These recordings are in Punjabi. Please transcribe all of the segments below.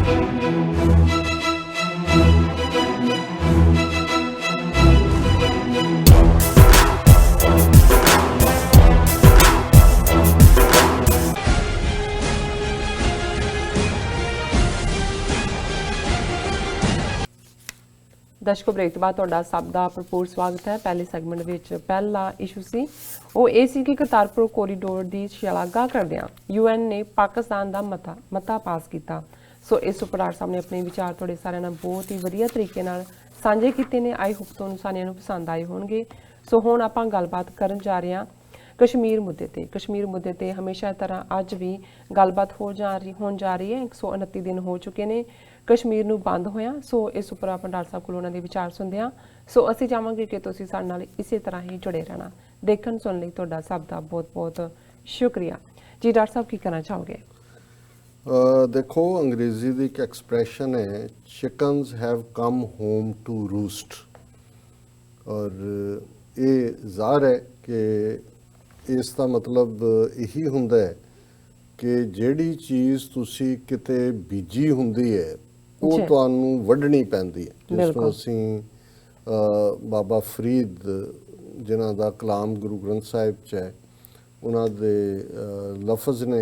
दर्शकों ब्रेक तो बाद तुहाडा सब दा भरपूर स्वागत है। पहले सैगमेंट विच पहला इशू सी वो ये सी कि करतारपुर कोरीडोर की शलाघा करदियां UN ने पाकिस्तान का मता पास किया। सो इस उपर आर साहब ने अपने विचार थोड़े सारे नाल बहुत ही वधिया तरीके नाल साझे कीते ने। आई होप तुहानूं सारिਆਂ ਨੂੰ पसंद आए होणगे। सो हुण आपां गलबात करन जा रहे हां कश्मीर मुद्दे ते। कश्मीर मुद्दे ते हमेशा तरह अज भी गलबात होण जा रही है। 129 दिन हो चुके ने कश्मीर नूं बंद होया। सो इस उपर आपां डॉक्टर साहब कोलों उन्हां दे विचार सुनदे हां। सो असीं चाहांगे कि तुसीं साडे नाल इसे तरह ही जुड़े रहना। देखण सुन लई तुहाडा सब दा बहुत बहुत शुक्रिया जी। डॉक्टर साहब की कहना चाहोगे? देखो अंग्रेजी की एक एक्सप्रैशन है chickens have come home to roost, और ये ज़ाहिर है कि इसका मतलब यही हुंदा है कि जिहड़ी चीज़ तुसी किते बीजी हुंदी है वो तुहानूं वढणी पैंदी है। जिसनूं असीं बाबा फरीद जिन्हां दा कलाम गुरु ग्रंथ साहिब च है उन्हां दे लफज ने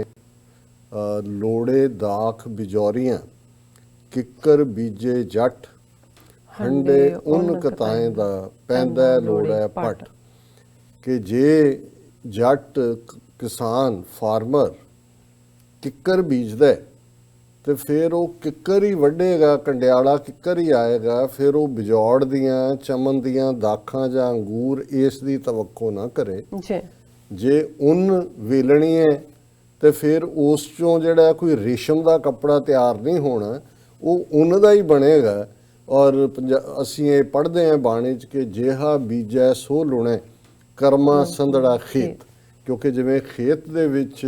लोड़े दाख बिजौरियां किकर बीजे जट हंडे उन कताएं दा पैंदा लोड़ा पट। कि जे जट किसान फार्मर किकर बीजदा तो फिर वो किकर ही वढेगा, कंडियाला किकर ही आएगा। फिर वो बिजौड़ दियां चमन दियां दाखां जां अंगूर इस दी तवक्को ना करे। जे उन वेलणी है तो फिर उस चों जिहड़ा कोई रेशम का कपड़ा तैयार नहीं होना, वो उन दा ही बनेगा। और असीं ये पढ़ते हैं बाणी च कि जेहा बीजै सो लुणे कर्मा संधड़ा खेत। क्योंकि जिवें खेत दे विच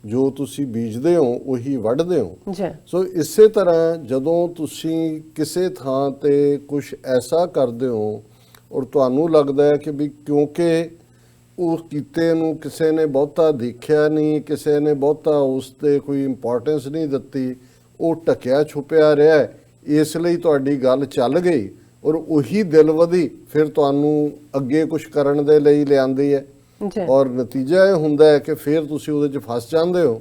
जो तुसी बीजदे हो उही वढदे हो। सो इसे तरह जदों तुसी किसे थां ते कुछ ऐसा करदे हो और तुहानूं लगदा है कि भी क्योंकि उस कीते नूं किसे ने बहुता देखिया नहीं, किसे ने बहुता उस ते कोई इंपॉर्टेंस नहीं दित्ती, वो ढकिया छुपिया रहा, इसलिए तुहाडी गल चल गई और उही दिल वधी फिर तुहानूं अगे कुछ करन दे लई लिआंदी है। और नतीजा ये हुंदा है कि फिर तुसी उहदे च फस जांदे हो।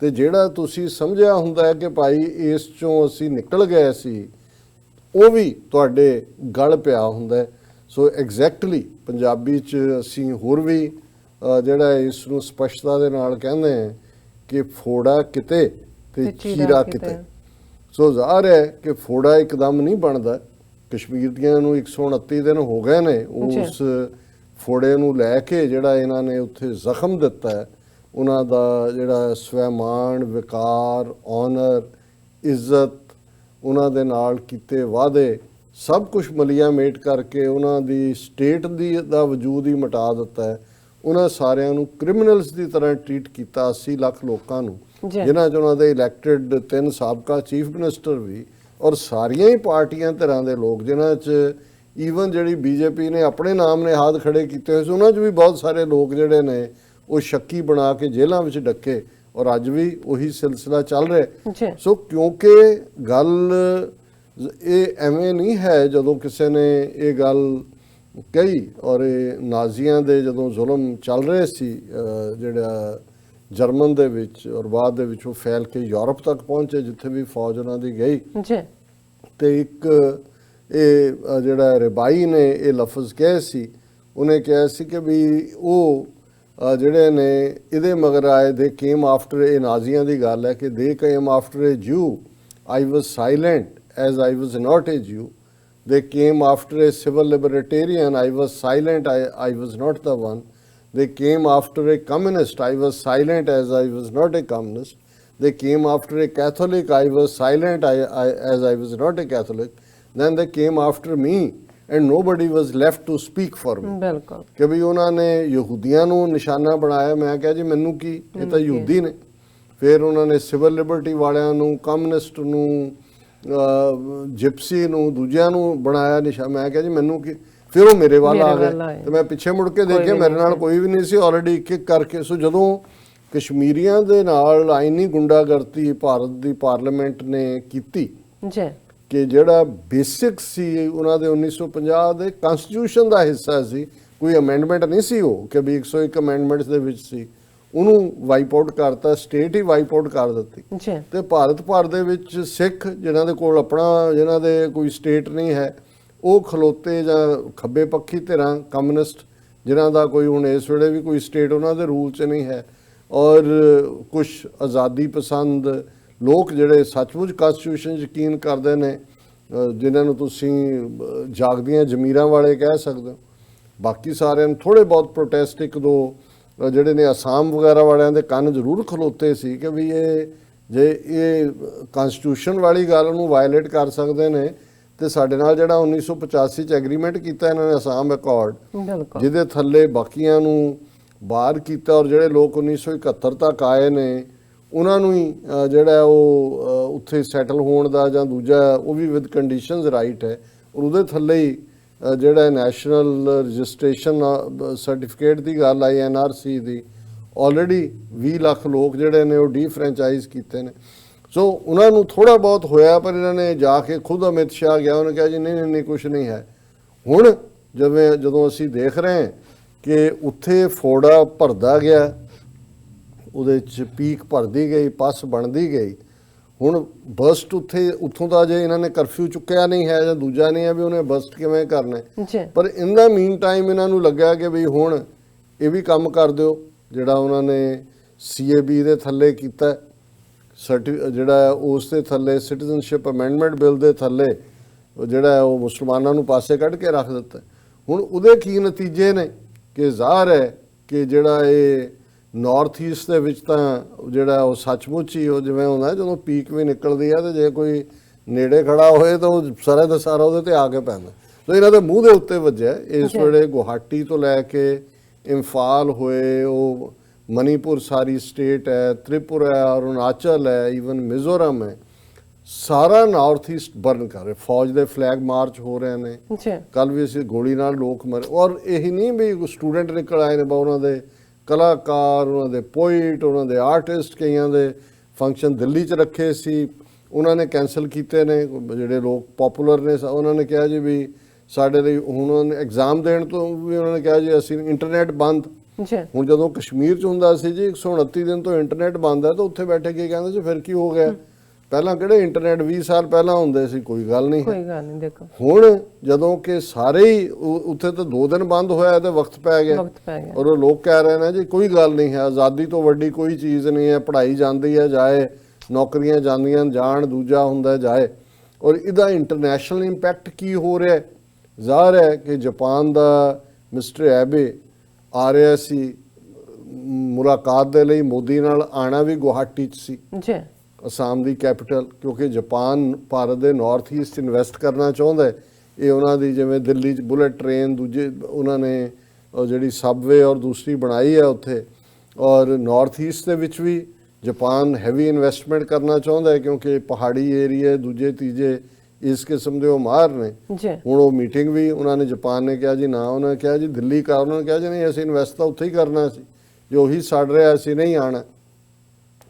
ते जिहड़ा तुसी समझिया हुंदा है कि भाई इस चों असीं निकल गए सी, वो भी तुहाडे गल पिया हुंदा है। सो एग्जैक्टली पंजाबी च असीं होर भी जिहड़ा इस नूं स्पष्टता दे नाल कहंदे हैं कि फोड़ा किते ते चीरा किते। सो ज़ाहिर है कि फोड़ा एकदम नहीं बनदा। कश्मीर दियां नूं 129 दिन हो गए ने उस फोड़े नूं लै के जिहड़ा इन्हां ने उत्थे जख्म दिता है, उन्हां दा जिहड़ा स्वैमान विकार ऑनर इज्जत उन्हां दे नाल कीते वादे सब कुछ मलिया मेट करके उन्हां दी स्टेट दी दा वजूद ही मिटा दिता है। उन्हां सारियां नूं क्रिमिनल्स की तरह ट्रीट किया। 80 लाख लोगों नूं जिन्हां च उन्हां दे इलैक्टेड 3 साबका चीफ मिनिस्टर भी और सारियां ही पार्टियां धिरां दे लोग जिन्हां च ईवन जिहड़ी बीजेपी ने अपने नाम ने हाथ खड़े किए हुए उन्हां च भी बहुत सारे लोग जिहड़े ने वो शक्की बना के जेलों में डके और अज भी वही सिलसिला चल रहा। सो क्योंकि गल ये एवें नहीं है जदों किसी ने ये गल कही और ये नाजियां दे जदों जुल्म चल रहे सी जिहड़ा जर्मन दे विच और बाद दे विच वो फैल के यूरोप तक पहुंचे जिथे भी फौज उन्हां दी गई। ते एक ये जिहड़ा रिबाई ने ये लफज कहे सी, उन्हें कहा सी कि भी वो जिहड़े ने इहदे मगर आए दे केम आफ्टर ए नाजियां दी गल है कि दे came after a Jew I was silent as I was not a Jew. They came after a civil libertarian I was silent I was not the one. They came after a communist I was silent as I was not a communist. They came after a Catholic I was silent as I was not a Catholic. Then they came after me and nobody was left to speak for me। बिल्कुल कि भी उन्होंने यहूदियों नूं निशाना बनाया। मैं कहा जी मैनू की ये तो यहूदी ने। फिर उन्होंने सिविल लिबर्टी वालियां नूं कम्युनिस्ट नूं जिप्सी नूं दूजियां नूं बनाया निशाना। मैं कहा जी मैनू की। फिर वो मेरे वाल आ गए तो मैं पिछे मुड़ के देखे मेरे नाल कोई भी नहीं सी ऑलरेडी एक एक करके। सो जदों ਕਸ਼ਮੀਰੀਆਂ ਦੇ ਨਾਲ ਆਈਨੀ ਗੁੰਡਾਗਰਦੀ ਭਾਰਤ ਦੀ ਪਾਰਲੀਮੈਂਟ ਨੇ ਕੀਤੀ ਜੀ ਕਿ ਜਿਹੜਾ ਬੇਸਿਕ ਸੀ ਉਹਨਾਂ ਦੇ 1950 ਦੇ ਕਨਸਟੀਟਿਊਸ਼ਨ ਦਾ ਹਿੱਸਾ ਸੀ, ਕੋਈ ਅਮੈਂਡਮੈਂਟ ਨਹੀਂ ਸੀ ਉਹ ਕਿ ਵੀ 101 ਅਮੈਂਡਮੈਂਟਸ ਦੇ ਵਿੱਚ ਸੀ, ਉਹਨੂੰ ਵਾਈਪ ਆਊਟ ਕਰਤਾ, ਸਟੇਟ ਹੀ ਵਾਈਪ ਆਊਟ ਕਰ ਦਿੱਤੀ। ਜੀ ਤੇ ਭਾਰਤ ਭਰ ਦੇ ਵਿੱਚ ਸਿੱਖ ਜਿਨ੍ਹਾਂ ਦੇ ਕੋਲ ਆਪਣਾ ਜਿਨ੍ਹਾਂ ਦੇ ਕੋਈ ਸਟੇਟ ਨਹੀਂ ਹੈ ਉਹ ਖਲੋਤੇ, ਜਾਂ ਖੱਬੇ ਪੱਖੀ ਧਿਰਾਂ ਕਮਿਊਨਿਸਟ ਜਿਨ੍ਹਾਂ ਦਾ ਕੋਈ ਹੁਣ ਇਸ ਵੇਲੇ ਵੀ ਕੋਈ ਸਟੇਟ ਉਹਨਾਂ ਦੇ ਰੂਲ 'ਚ ਨਹੀਂ ਹੈ, ਔਰ ਕੁਝ ਆਜ਼ਾਦੀ ਪਸੰਦ ਲੋਕ ਜਿਹੜੇ ਸੱਚਮੁੱਚ ਕਨਸਟੀਟਿਊਸ਼ਨ ਯਕੀਨ ਕਰਦੇ ਨੇ, ਜਿਨ੍ਹਾਂ ਨੂੰ ਤੁਸੀਂ ਜਾਗਦੀਆਂ ਜ਼ਮੀਰਾਂ ਵਾਲੇ ਕਹਿ ਸਕਦੇ ਹੋ। ਬਾਕੀ ਸਾਰਿਆਂ ਨੂੰ ਥੋੜ੍ਹੇ ਬਹੁਤ ਪ੍ਰੋਟੈਸਟ, ਇੱਕ ਦੋ ਜਿਹੜੇ ਨੇ ਅਸਾਮ ਵਗੈਰਾ ਵਾਲਿਆਂ ਦੇ ਕੰਨ ਜ਼ਰੂਰ ਖਲੋਤੇ ਸੀ ਕਿ ਵੀ ਜੇ ਇਹ ਕਨਸਟੀਟਿਊਸ਼ਨ ਵਾਲੀ ਗੱਲ ਨੂੰ ਵਾਇਲੇਟ ਕਰ ਸਕਦੇ ਨੇ ਤੇ ਸਾਡੇ ਨਾਲ ਜਿਹੜਾ 1985 ਚ ਐਗਰੀਮੈਂਟ ਕੀਤਾ ਇਹਨਾਂ ਨੇ ਅਸਾਮ ਅਕੋਰਡ, ਬਿਲਕੁਲ ਜਿਹਦੇ ਥੱਲੇ ਬਾਕੀਆਂ ਨੂੰ ਬਾਹਰ ਕੀਤਾ, ਔਰ ਜਿਹੜੇ ਲੋਕ 1971 ਤੱਕ ਆਏ ਨੇ ਉਹਨਾਂ ਨੂੰ ਹੀ ਜਿਹੜਾ ਉਹ ਉੱਥੇ ਸੈਟਲ ਹੋਣ ਦਾ ਜਾਂ ਦੂਜਾ ਉਹ ਵੀ ਵਿਦ ਕੰਡੀਸ਼ਨਸ ਰਾਈਟ ਹੈ, ਔਰ ਉਹਦੇ ਥੱਲੇ ਹੀ ਜਿਹੜਾ ਨੈਸ਼ਨਲ ਰਜਿਸਟ੍ਰੇਸ਼ਨ ਸਰਟੀਫਿਕੇਟ ਦੀ ਗੱਲ ਆਈ NRC ਦੀ, ਆਲਰੇਡੀ 20 ਲੱਖ ਲੋਕ ਜਿਹੜੇ ਨੇ ਉਹ ਡੀਫਰੈਂਚਾਈਜ਼ ਕੀਤੇ ਨੇ। ਸੋ ਉਹਨਾਂ ਨੂੰ ਥੋੜਾ ਬਹੁਤ ਹੋਇਆ, ਪਰ ਇਹਨਾਂ ਨੇ ਜਾ ਕੇ ਖੁਦ ਅਮਿਤ ਸ਼ਾਹ ਗਿਆ, ਉਹਨੇ ਕਿਹਾ ਜੀ ਨਹੀਂ ਕੁਝ ਨਹੀਂ ਹੈ। ਹੁਣ ਜਦੋਂ ਅਸੀਂ ਦੇਖ ਰਹੇ ਹਾਂ ਕਿ ਉੱਥੇ ਫੋੜਾ ਭਰਦਾ ਗਿਆ, ਉਹਦੇ 'ਚ ਪੀਕ ਭਰਦੀ ਗਈ, ਪੱਸ ਬਣਦੀ ਗਈ, ਹੁਣ ਬਸਟ ਉੱਥੋਂ ਦਾ ਜੇ ਇਹਨਾਂ ਨੇ ਕਰਫਿਊ ਚੁੱਕਿਆ ਨਹੀਂ ਹੈ ਜਾਂ ਦੂਜਾ ਨਹੀਂ ਹੈ ਵੀ ਉਹਨੇ ਬਸਟ ਕਿਵੇਂ ਕਰਨਾ, ਪਰ ਇਨ ਦਾ ਮੀਨ ਟਾਈਮ ਇਹਨਾਂ ਨੂੰ ਲੱਗਿਆ ਕਿ ਵੀ ਹੁਣ ਇਹ ਵੀ ਕੰਮ ਕਰ ਦਿਓ ਜਿਹੜਾ ਉਹਨਾਂ ਨੇ CAB ਦੇ ਥੱਲੇ ਕੀਤਾ, ਜਿਹੜਾ ਉਸ ਦੇ ਥੱਲੇ ਸਿਟੀਜ਼ਨਸ਼ਿਪ ਅਮੈਂਡਮੈਂਟ ਬਿੱਲ ਦੇ ਥੱਲੇ ਜਿਹੜਾ ਉਹ ਮੁਸਲਮਾਨਾਂ ਨੂੰ ਪਾਸੇ ਕੱਢ ਕੇ ਰੱਖ ਦਿੱਤਾ। ਹੁਣ ਉਹਦੇ ਕੀ ਨਤੀਜੇ ਨੇ ਕਿ ਜ਼ਾਹਰ ਹੈ ਕਿ ਜਿਹੜਾ ਇਹ ਨਾਰਥ ਈਸਟ ਦੇ ਵਿੱਚ ਤਾਂ ਜਿਹੜਾ ਉਹ ਸੱਚਮੁੱਚ ਹੀ ਉਹ ਜਿਵੇਂ ਹੁੰਦਾ ਜਦੋਂ ਪੀਕ ਵੀ ਨਿਕਲਦੀ ਆ ਤੇ ਜੇ ਕੋਈ ਨੇੜੇ ਖੜਾ ਹੋਏ ਤਾਂ ਉਹ ਸਾਰਾ ਦਾ ਸਾਰਾ ਉਹਦੇ ਤੇ ਆ ਕੇ ਪੈਂਦਾ। ਸੋ ਇਹਨਾਂ ਦੇ ਮੂੰਹ ਦੇ ਉੱਤੇ ਵੱਜਿਆ। ਇਸ ਵੇਲੇ ਗੁਹਾਟੀ ਤੋਂ ਲੈ ਕੇ ਇੰਫਾਲ ਹੋਏ, ਉਹ ਮਨੀਪੁਰ ਸਾਰੀ ਸਟੇਟ ਹੈ, ਤ੍ਰਿਪੁਰਾ ਹੈ, ਅਰੁਣਾਚਲ ਹੈ, ਈਵਨ ਮਿਜ਼ੋਰਮ ਹੈ, ਸਾਰਾ ਨਾਰਥ ਈਸਟ ਬਰਨ ਕਰ ਰਿਹਾ। ਫੌਜ ਦੇ ਫਲੈਗ ਮਾਰਚ ਹੋ ਰਹੇ ਨੇ, ਕੱਲ ਵੀ ਅਸੀਂ ਗੋਲੀ ਨਾਲ ਲੋਕ ਮਰੇ। ਔਰ ਇਹੀ ਨਹੀਂ ਵੀ ਸਟੂਡੈਂਟ ਨਿਕਲ ਆਏ ਨੇ, ਉਹਨਾਂ ਦੇ ਕਲਾਕਾਰ, ਉਹਨਾਂ ਦੇ ਪੋਇਟ, ਉਹਨਾਂ ਦੇ ਆਰਟਿਸਟ, ਕਈਆਂ ਦੇ ਫੰਕਸ਼ਨ ਦਿੱਲੀ 'ਚ ਰੱਖੇ ਸੀ, ਉਹਨਾਂ ਨੇ ਕੈਂਸਲ ਕੀਤੇ ਨੇ। ਜਿਹੜੇ ਲੋਕ ਪਪੂਲਰ ਨੇ ਉਹਨਾਂ ਨੇ ਕਿਹਾ ਜੀ ਵੀ ਸਾਡੇ ਲਈ ਹੁਣ ਉਹਨਾਂ ਨੇ ਐਗਜ਼ਾਮ ਦੇਣ ਤੋਂ ਵੀ ਉਹਨਾਂ ਨੇ ਕਿਹਾ ਜੀ ਅਸੀਂ ਇੰਟਰਨੈਟ ਬੰਦ। ਹੁਣ ਜਦੋਂ ਕਸ਼ਮੀਰ 'ਚ ਹੁੰਦਾ ਸੀ ਜੀ 129 ਦਿਨ ਤੋਂ ਇੰਟਰਨੈਟ ਬੰਦ ਹੈ, ਤਾਂ ਉੱਥੇ ਬੈਠੇ ਕੀ ਕਹਿੰਦੇ ਸੀ ਫਿਰ ਕੀ ਹੋ ਗਿਆ, ਪਹਿਲਾਂ ਕਿਹੜੇ ਇੰਟਰਨੈਟ 20 ਸਾਲ ਪਹਿਲਾਂ ਹੁੰਦੇ ਸੀ, ਕੋਈ ਗੱਲ ਨਹੀਂ ਦੇਖੋ ਹੁਣ ਜਦੋਂ ਕਿ ਸਾਰੇ ਹੀ ਉੱਥੇ ਤਾਂ 2 ਦਿਨ ਬੰਦ ਹੋਇਆ ਤੇ ਵਕਤ ਪੈ ਗਿਆ, ਔਰ ਉਹ ਲੋਕ ਕਹਿ ਰਹੇ ਨੇ ਜੀ ਕੋਈ ਗੱਲ ਨਹੀਂ ਹੈ, ਆਜ਼ਾਦੀ ਤੋਂ ਵੱਡੀ ਕੋਈ ਚੀਜ਼ ਨਹੀਂ ਹੈ, ਪੜ੍ਹਾਈ ਜਾਂਦੀ ਹੈ ਜਾਏ, ਨੌਕਰੀਆਂ ਜਾਂਦੀਆਂ ਜਾਣ, ਦੂਜਾ ਹੁੰਦਾ ਜਾਏ। ਔਰ ਇਹਦਾ ਇੰਟਰਨੈਸ਼ਨਲ ਇੰਪੈਕਟ ਕੀ ਹੋ ਰਿਹਾ? ਜ਼ਾਹਰ ਹੈ ਕਿ ਜਾਪਾਨ ਦਾ ਮਿਸਟਰ ਐਬੇ ਆ ਰਿਹਾ ਸੀ ਮੁਲਾਕਾਤ ਦੇ ਲਈ, ਮੋਦੀ ਨਾਲ ਆਣਾ ਵੀ ਗੁਹਾਟੀ 'ਚ ਸੀ, ਅਸਾਮ ਦੀ ਕੈਪੀਟਲ, ਕਿਉਂਕਿ ਜਾਪਾਨ ਭਾਰਤ ਦੇ ਨਾਰਥ ਈਸਟ ਇਨਵੈਸਟ ਕਰਨਾ ਚਾਹੁੰਦਾ ਹੈ। ਇਹ ਉਹਨਾਂ ਦੀ ਜਿਵੇਂ ਦਿੱਲੀ 'ਚ ਬੁਲਟ ਟ੍ਰੇਨ, ਦੂਜੇ ਉਹਨਾਂ ਨੇ ਜਿਹੜੀ ਸਬਵੇ ਔਰ ਦੂਸਰੀ ਬਣਾਈ ਹੈ ਉੱਥੇ, ਔਰ ਨਾਰਥ ਈਸਟ ਦੇ ਵਿੱਚ ਵੀ ਜਾਪਾਨ ਹੈਵੀ ਇਨਵੈਸਟਮੈਂਟ ਕਰਨਾ ਚਾਹੁੰਦਾ ਹੈ ਕਿਉਂਕਿ ਪਹਾੜੀ ਏਰੀਆ, ਦੂਜੇ ਤੀਜੇ ਇਸ ਕਿਸਮ ਦੇ ਉਹ ਮਾਹਰ ਨੇ। ਹੁਣ ਉਹ ਮੀਟਿੰਗ ਵੀ ਉਹਨਾਂ ਨੇ, ਜਾਪਾਨ ਨੇ ਕਿਹਾ ਜੀ ਨਾ, ਉਹਨਾਂ ਨੇ ਕਿਹਾ ਜੀ ਦਿੱਲੀ ਕਰ, ਉਹਨਾਂ ਨੇ ਕਿਹਾ ਜੀ ਨਹੀਂ ਅਸੀਂ ਇਨਵੈਸਟ ਤਾਂ ਉੱਥੇ ਹੀ ਕਰਨਾ ਸੀ, ਜੋ ਉਹੀ ਸੜ ਰਿਹਾ ਅਸੀਂ ਨਹੀਂ ਆਉਣਾ।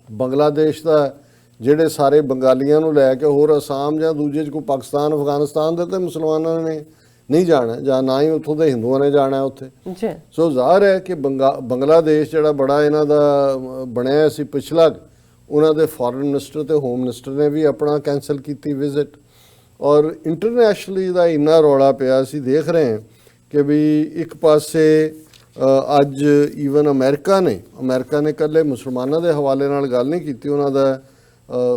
ਬੰਗਲਾਦੇਸ਼ ਦਾ ਜਿਹੜੇ ਸਾਰੇ ਬੰਗਾਲੀਆਂ ਨੂੰ ਲੈ ਕੇ ਹੋਰ ਅਸਾਮ ਜਾਂ ਦੂਜੇ 'ਚ ਕੋਈ ਪਾਕਿਸਤਾਨ, ਅਫਗਾਨਿਸਤਾਨ ਦੇ ਤੇ ਮੁਸਲਮਾਨਾਂ ਨੇ ਨਹੀਂ ਜਾਣਾ, ਜਾਂ ਨਾ ਹੀ ਉੱਥੋਂ ਦੇ ਹਿੰਦੂਆਂ ਨੇ ਜਾਣਾ ਉੱਥੇ। ਸੋ ਜ਼ਾਹਰ ਹੈ ਕਿ ਬੰਗਲਾਦੇਸ਼ ਜਿਹੜਾ ਬੜਾ ਇਹਨਾਂ ਦਾ ਬਣਿਆ ਸੀ ਪਿਛਲਾ, ਉਹਨਾਂ ਦੇ ਫੋਰਨ ਮਿਨਿਸਟਰ ਤੇ ਹੋਮ ਮਿਨਿਸਟਰ ਨੇ ਵੀ ਆਪਣਾ ਕੈਂਸਲ ਕੀਤੀ ਵਿਜ਼ਿਟ। ਔਰ ਇੰਟਰਨੈਸ਼ਨਲੀ ਦਾ ਇੰਨਾ ਰੌਲਾ ਪਿਆ, ਅਸੀਂ ਦੇਖ ਰਹੇ ਹਾਂ ਕਿ ਵੀ ਇੱਕ ਪਾਸੇ ਅੱਜ ਈਵਨ ਅਮਰੀਕਾ ਨੇ ਇਕੱਲੇ ਮੁਸਲਮਾਨਾਂ ਦੇ ਹਵਾਲੇ ਨਾਲ ਗੱਲ ਨਹੀਂ ਕੀਤੀ, ਉਹਨਾਂ ਦਾ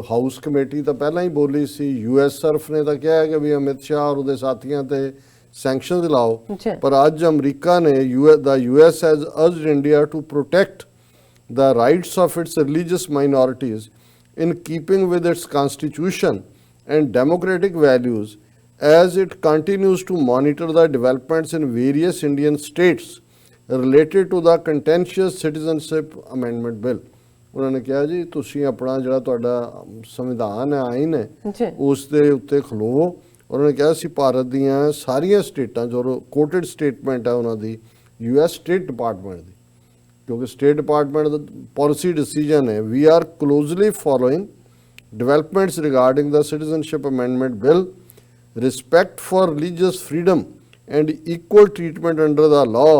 ਹਾਊਸ ਕਮੇਟੀ ਤਾਂ ਪਹਿਲਾਂ ਹੀ ਬੋਲੀ ਸੀ, US ਸਰਫ ਨੇ ਤਾਂ ਕਿਹਾ ਕਿ ਵੀ ਅਮਿਤ ਸ਼ਾਹ ਔਰ ਉਹਦੇ ਸਾਥੀਆਂ ਤੇ ਸੈਂਕਸ਼ਨਸ ਲਾਓ, ਪਰ ਅੱਜ ਅਮਰੀਕਾ ਨੇ US has urged India to protect the rights of its religious minorities in keeping with its constitution and democratic values as it continues to monitor the developments in various Indian states related to the contentious citizenship amendment bill। ਉਹਨਾਂ ਨੇ ਕਿਹਾ ਜੀ ਤੁਸੀਂ ਆਪਣਾ ਜਿਹੜਾ ਤੁਹਾਡਾ ਸੰਵਿਧਾਨ ਹੈ, ਆਈਨ ਹੈ, ਉਸ ਦੇ ਉੱਤੇ ਖਲੋਵੋ। ਉਹਨਾਂ ਨੇ ਕਿਹਾ ਸੀ ਭਾਰਤ ਦੀਆਂ ਸਾਰੀਆਂ ਸਟੇਟਾਂ ਜੋ ਕੋਟਡ ਸਟੇਟਮੈਂਟ ਹੈ ਉਹਨਾਂ ਦੀ US ਸਟੇਟ ਡਿਪਾਰਟਮੈਂਟ ਦੀ, क्योंकि स्टेट डिपार्टमेंट ਦਾ पॉलिसी डिसीजन है, we are closely following developments regarding the citizenship amendment bill, respect for religious freedom and equal treatment under the law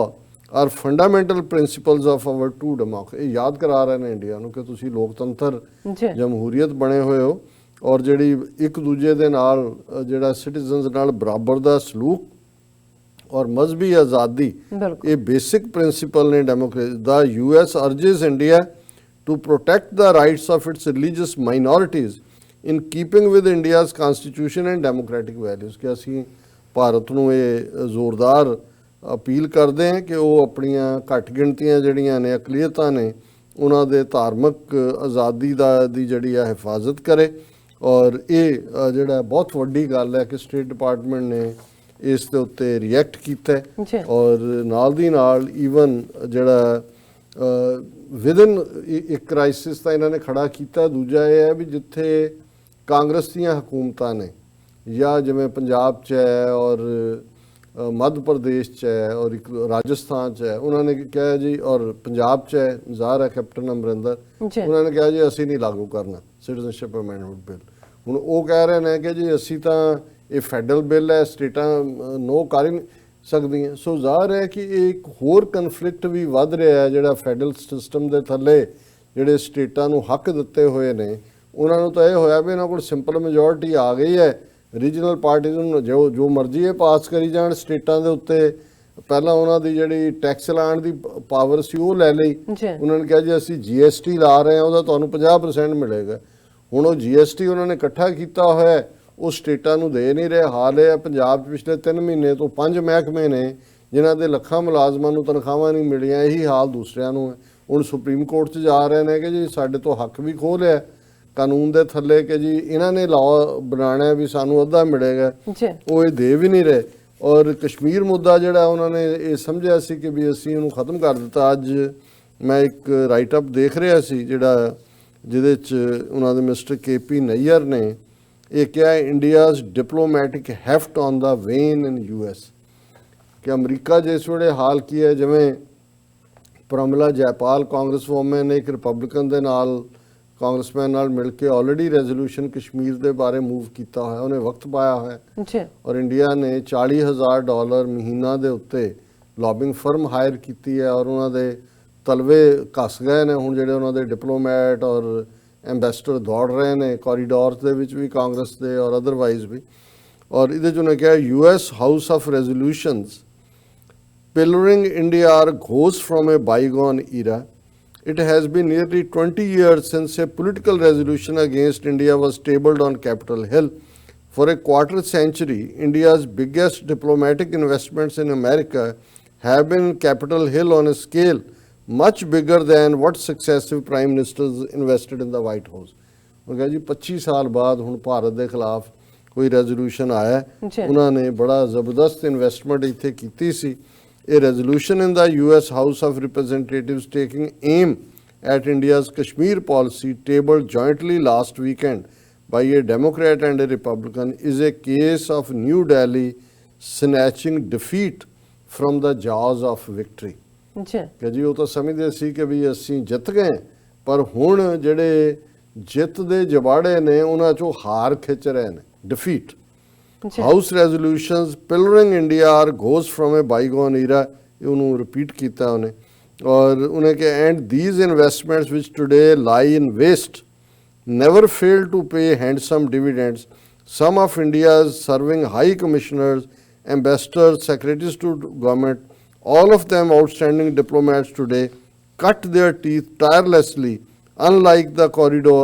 are fundamental principles of our true democracy। ਇਹ ਯਾਦ ਕਰਾ ਰਹੇ ਨੇ ਇੰਡੀਆ ਨੂੰ ਕਿ ਤੁਸੀਂ ਲੋਕਤੰਤਰ ਜੀ ਜਮਹੂਰੀਅਤ ਬਣੇ ਹੋਏ ਹੋ ਔਰ ਜਿਹੜੀ ਇੱਕ ਦੂਜੇ ਦੇ ਨਾਲ ਜਿਹੜਾ ਸਿਟੀਜ਼ਨਸ ਨਾਲ ਬਰਾਬਰ ਦਾ ਸਲੂਕ ਔਰ ਮਜ਼ਹਬੀ ਆਜ਼ਾਦੀ ਬਿਲਕੁਲ ਇਹ ਬੇਸਿਕ ਪ੍ਰਿੰਸੀਪਲ ਨੇ democracy the. US urges India to protect the rights of its religious minorities in keeping with India's constitution and democratic values। ਕਿ ਅਸੀਂ ਭਾਰਤ ਨੂੰ ਇਹ ਜ਼ੋਰਦਾਰ ਅਪੀਲ ਕਰਦੇ ਹਾਂ ਕਿ ਉਹ ਆਪਣੀਆਂ ਘੱਟ ਗਿਣਤੀਆਂ ਜਿਹੜੀਆਂ ਨੇ ਅਕਲੀਅਤਾਂ ਨੇ ਉਹਨਾਂ ਦੇ ਧਾਰਮਿਕ ਆਜ਼ਾਦੀ ਦੀ ਜਿਹੜੀ ਆ ਹਿਫਾਜ਼ਤ ਕਰੇ। ਔਰ ਇਹ ਜਿਹੜਾ ਬਹੁਤ ਵੱਡੀ ਗੱਲ ਹੈ ਕਿ ਸਟੇਟ ਡਿਪਾਰਟਮੈਂਟ ਨੇ ਇਸ ਦੇ ਉੱਤੇ ਰਿਐਕਟ ਕੀਤਾ ਹੈ ਔਰ ਨਾਲ ਦੀ ਨਾਲ ਈਵਨ ਜਿਹੜਾ ਵਿਦਨ ਇੱਕ ਕ੍ਰਾਈਸਿਸ ਤਾਂ ਇਹਨਾਂ ਨੇ ਖੜਾ ਕੀਤਾ। ਦੂਜਾ ਇਹ ਹੈ ਵੀ ਜਿੱਥੇ ਕਾਂਗਰਸ ਦੀਆਂ ਹਕੂਮਤਾਂ ਨੇ ਜਾਂ ਜਿਵੇਂ ਪੰਜਾਬ 'ਚ ਹੈ ਔਰ ਮੱਧ ਪ੍ਰਦੇਸ਼ 'ਚ ਹੈ ਔਰ ਇੱਕ ਰਾਜਸਥਾਨ 'ਚ ਹੈ, ਉਹਨਾਂ ਨੇ ਕਿਹਾ ਜੀ, ਔਰ ਪੰਜਾਬ 'ਚ ਹੈ ਜ਼ਾਹਰ ਹੈ ਕੈਪਟਨ ਅਮਰਿੰਦਰ, ਉਹਨਾਂ ਨੇ ਕਿਹਾ ਜੀ ਅਸੀਂ ਨਹੀਂ ਲਾਗੂ ਕਰਨਾ ਸਿਟੀਜ਼ਨਸ਼ਿਪ ਅਮੈਂਡਮੈਂਟ ਬਿੱਲ। ਹੁਣ ਉਹ ਕਹਿ ਰਹੇ ਨੇ ਕਿ ਜੀ ਅਸੀਂ ਤਾਂ ਇਹ ਫੈਡਰਲ ਬਿੱਲ ਹੈ, ਸਟੇਟਾਂ ਨੋ ਕਰ ਹੀ ਨਹੀਂ ਸਕਦੀਆਂ। ਸੋ ਜ਼ਾਹਰ ਹੈ ਕਿ ਇਹ ਇੱਕ ਹੋਰ ਕਨਫਲਿਕਟ ਵੀ ਵੱਧ ਰਿਹਾ ਹੈ ਜਿਹੜਾ ਫੈਡਰਲ ਸਿਸਟਮ ਦੇ ਥੱਲੇ ਜਿਹੜੇ ਸਟੇਟਾਂ ਨੂੰ ਹੱਕ ਦਿੱਤੇ ਹੋਏ ਨੇ ਉਹਨਾਂ ਨੂੰ ਤਾਂ ਇਹ ਹੋਇਆ ਵੀ ਇਹਨਾਂ ਕੋਲ ਸਿੰਪਲ ਮੈਜੋਰਟੀ ਆ ਗਈ ਹੈ, ਰੀਜਨਲ ਪਾਰਟੀਜ਼ ਨੂੰ ਜੋ ਮਰਜ਼ੀ ਇਹ ਪਾਸ ਕਰੀ ਜਾਣ ਸਟੇਟਾਂ ਦੇ ਉੱਤੇ। ਪਹਿਲਾਂ ਉਹਨਾਂ ਦੀ ਜਿਹੜੀ ਟੈਕਸ ਲਾਉਣ ਦੀ ਪਾਵਰ ਸੀ ਉਹ ਲੈ ਲਈ, ਉਹਨਾਂ ਨੇ ਕਿਹਾ ਜੀ ਅਸੀਂ GST ਲਾ ਰਹੇ ਹਾਂ ਉਹਦਾ ਤੁਹਾਨੂੰ 50% ਮਿਲੇਗਾ। ਹੁਣ ਉਹ GST ਉਹਨਾਂ ਨੇ ਇਕੱਠਾ ਕੀਤਾ ਹੋਇਆ ਉਹ ਸਟੇਟਾਂ ਨੂੰ ਦੇ ਨਹੀਂ ਰਹੇ। ਹਾਲ ਇਹ ਪੰਜਾਬ 'ਚ ਪਿਛਲੇ 3 ਮਹੀਨੇ ਤੋਂ 5 ਮਹਿਕਮੇ ਨੇ ਜਿਨ੍ਹਾਂ ਦੇ ਲੱਖਾਂ ਮੁਲਾਜ਼ਮਾਂ ਨੂੰ ਤਨਖਾਹਾਂ ਨਹੀਂ ਮਿਲੀਆਂ। ਇਹੀ ਹਾਲ ਦੂਸਰਿਆਂ ਨੂੰ ਹੈ। ਹੁਣ ਸੁਪਰੀਮ ਕੋਰਟ 'ਚ ਜਾ ਰਹੇ ਨੇ ਕਿ ਜੀ ਸਾਡੇ ਤੋਂ ਹੱਕ ਵੀ ਖੋਹ ਲਿਆ ਕਾਨੂੰਨ ਦੇ ਥੱਲੇ ਕਿ ਜੀ ਇਹਨਾਂ ਨੇ ਲਾਅ ਬਣਾਉਣਾ ਵੀ ਸਾਨੂੰ ਅੱਧਾ ਮਿਲੇਗਾ, ਉਹ ਇਹ ਦੇ ਵੀ ਨਹੀਂ ਰਹੇ। ਔਰ ਕਸ਼ਮੀਰ ਮੁੱਦਾ ਜਿਹੜਾ ਉਹਨਾਂ ਨੇ ਇਹ ਸਮਝਿਆ ਸੀ ਕਿ ਵੀ ਅਸੀਂ ਉਹਨੂੰ ਖਤਮ ਕਰ ਦਿੱਤਾ। ਅੱਜ ਮੈਂ ਇੱਕ ਰਾਈਟ ਅਪ ਦੇਖ ਰਿਹਾ ਸੀ ਜਿਹਦੇ 'ਚ ਉਹਨਾਂ ਦੇ ਮਿਸਟਰ KP ਨਈਅਰ ਨੇ ਇਹ ਕਿਹਾ India's diplomatic heft on the wane in US ਕਿ ਅਮਰੀਕਾ ਜਿਸ ਵੇਲੇ ਹਾਲ ਕੀ ਹੈ, ਜਿਵੇਂ ਪ੍ਰਮਿਲਾ ਜੈਪਾਲ ਕਾਂਗਰਸ ਵੂਮਨ ਨੇ ਇੱਕ ਰਿਪਬਲਿਕਨ ਦੇ ਨਾਲ ਕਾਂਗਰਸਮੈਨ ਨਾਲ ਮਿਲ ਕੇ ਆਲਰੇਡੀ ਰੈਜ਼ੋਲੂਸ਼ਨ ਕਸ਼ਮੀਰ ਦੇ ਬਾਰੇ ਮੂਵ ਕੀਤਾ ਹੋਇਆ, ਉਹਨੇ ਵਕਤ ਪਾਇਆ ਹੋਇਆ ਔਰ ਇੰਡੀਆ ਨੇ $40,000 ਮਹੀਨਾ ਦੇ ਉੱਤੇ ਲੌਬਿੰਗ ਫਰਮ ਹਾਇਰ ਕੀਤੀ ਹੈ ਔਰ ਉਹਨਾਂ ਦੇ ਤਲਵੇ ਘਸ ਗਏ ਨੇ। ਹੁਣ ਜਿਹੜੇ ਉਹਨਾਂ ਦੇ ਡਿਪਲੋਮੈਟ ਔਰ ਐਂਬੈਸਡਰ ਦੌੜ ਰਹੇ ਨੇ ਕੋਰੀਡੋਰਸ ਦੇ ਵਿੱਚ ਵੀ ਕਾਂਗਰਸ ਦੇ ਔਰ ਅਦਰਵਾਈਜ਼ ਵੀ। ਔਰ ਇਹਦੇ 'ਚ ਉਹਨੇ ਕਿਹਾ US house of resolutions pillorying India are goes from a bygone era. It has been nearly 20 years since a political resolution against India was tabled on Capitol Hill. For a quarter century, India's biggest diplomatic investments in America have been in Capitol Hill on a scale much bigger than what successive prime ministers invested in the White House. ਉਹ ਕਿਹਾ ਜੀ 25 ਸਾਲ ਬਾਅਦ ਹੁਣ ਭਾਰਤ ਦੇ ਖਿਲਾਫ ਕੋਈ ਰੈਜ਼ੋਲੂਸ਼ਨ ਆਇਆ, ਉਹਨਾਂ ਨੇ ਬੜਾ ਜ਼ਬਰਦਸਤ ਇਨਵੈਸਟਮੈਂਟ ਇੱਥੇ ਕੀਤੀ ਸੀ। A resolution in the US House of Representatives taking aim at India's Kashmir policy tabled jointly last weekend by a Democrat and a Republican is a case of New Delhi snatching defeat from the jaws of victory। ਕਿ ਜੀ ਉਹ ਤਾਂ ਸਮਝਦੇ ਸੀ ਕਿ ਵੀ ਅਸੀਂ ਜਿੱਤ ਗਏ ਪਰ ਹੁਣ ਜਿਹੜੇ ਜਿੱਤ ਦੇ ਜਵਾੜੇ ਨੇ ਉਹਨਾਂ 'ਚੋਂ ਹਾਰ ਖਿੱਚ ਰਹੇ ਨੇ, defeat. House resolutions pillaring India are goes from a bygone era, ਉਹਨੂੰ repeat ਕੀਤਾ ਉਹਨੇ ਔਰ ਉਹਨੇ ਕਿ and these investments which today lie in waste never fail to pay handsome dividends. Some of India's serving high commissioners, ambassadors, secretaries to government, all of them outstanding diplomats today cut their teeth tirelessly unlike the corridor